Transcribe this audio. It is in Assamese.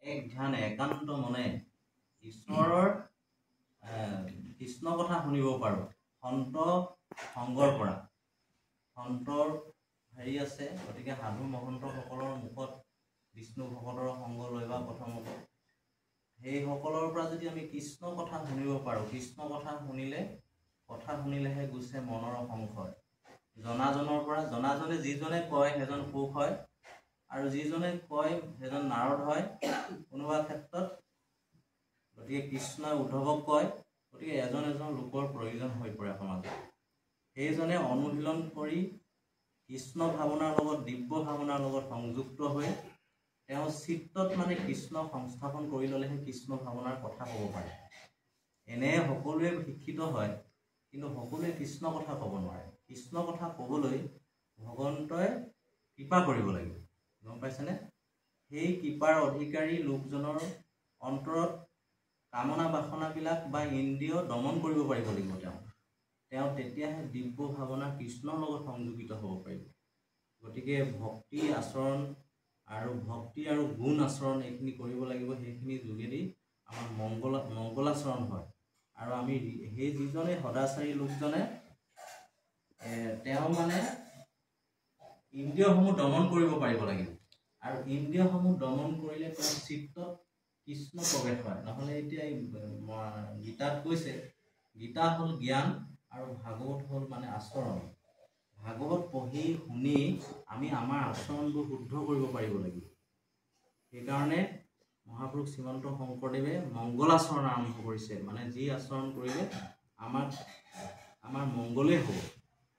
এক ধ্যানে একান্ত মনে ঈশ্বৰৰ কৃষ্ণ কথা শুনিব পাৰোঁ সন্ত সংগৰ পৰা সন্তৰ হেৰি আছে গতিকে সাধু মহন্তসকলৰ মুখত বিষ্ণু ভকতৰ সংগ লৈ বা প্ৰথমত সেইসকলৰ পৰা যদি আমি কৃষ্ণ কথা শুনিব পাৰোঁ কৃষ্ণ কথা শুনিলেহে গুচে মনৰ সংশয় জনাজনৰ পৰা জনাজনে যিজনে কয় সেইজন সুখ হয় আৰু যিজনে কয় সেইজন নাৰদ হয় কোনোবা ক্ষেত্ৰত গতিকে কৃষ্ণই উদ্ধৱক কয় গতিকে এজন লোকৰ প্ৰয়োজন হৈ পৰে সমাজত সেইজনে অনুশীলন কৰি কৃষ্ণ ভাৱনাৰ লগত দিব্য ভাৱনাৰ লগত সংযুক্ত হৈ তেওঁ চিত্তত মানে কৃষ্ণ সংস্থাপন কৰি ল'লেহে কৃষ্ণ ভাৱনাৰ কথা ক'ব পাৰে এনে সকলোৱে শিক্ষিত হয় কিন্তু সকলোৱে কৃষ্ণ কথা ক'ব নোৱাৰে কৃষ্ণ কথা ক'বলৈ ভগৱন্তই কৃপা কৰিব লাগিব গম পাইছেনে সেই কৃপাৰ অধিকাৰী লোকজনৰ অন্তৰত কামনা বাসনাবিলাক বা ইন্দ্ৰিয় দমন কৰিব পাৰিব লাগিব তেওঁ তেতিয়াহে দিব্য ভাৱনা কৃষ্ণৰ লগত সংযোগিত হ'ব পাৰিব গতিকে ভক্তি আচৰণ আৰু ভক্তি আৰু গুণ আচৰণ এইখিনি কৰিব লাগিব সেইখিনি যোগেদি আমাৰ মংগলাচৰণ হয় আৰু আমি সেই যিজনে সদাচাৰী লোকজনে তেওঁ মানে ইন্দ্ৰিয়সমূহ দমন কৰিব পাৰিব লাগিব আৰু ইন্দ্ৰিয়সমূহ দমন কৰিলে তেওঁৰ চিত্তত কৃষ্ণ প্ৰৱেশ হয় নহ'লে এতিয়া গীতাত কৈছে গীতা হ'ল জ্ঞান আৰু ভাগৱত হ'ল মানে আচৰণ ভাগৱত পঢ়ি শুনি আমি আমাৰ আচৰণবোৰ শুদ্ধ কৰিব পাৰিব লাগিব সেইকাৰণে মহাপুৰুষ শ্ৰীমন্ত শংকৰদেৱে মংগলাচৰণ আৰম্ভ কৰিছে মানে যি আচৰণ কৰিলে আমাৰ মংগলেই হ'ব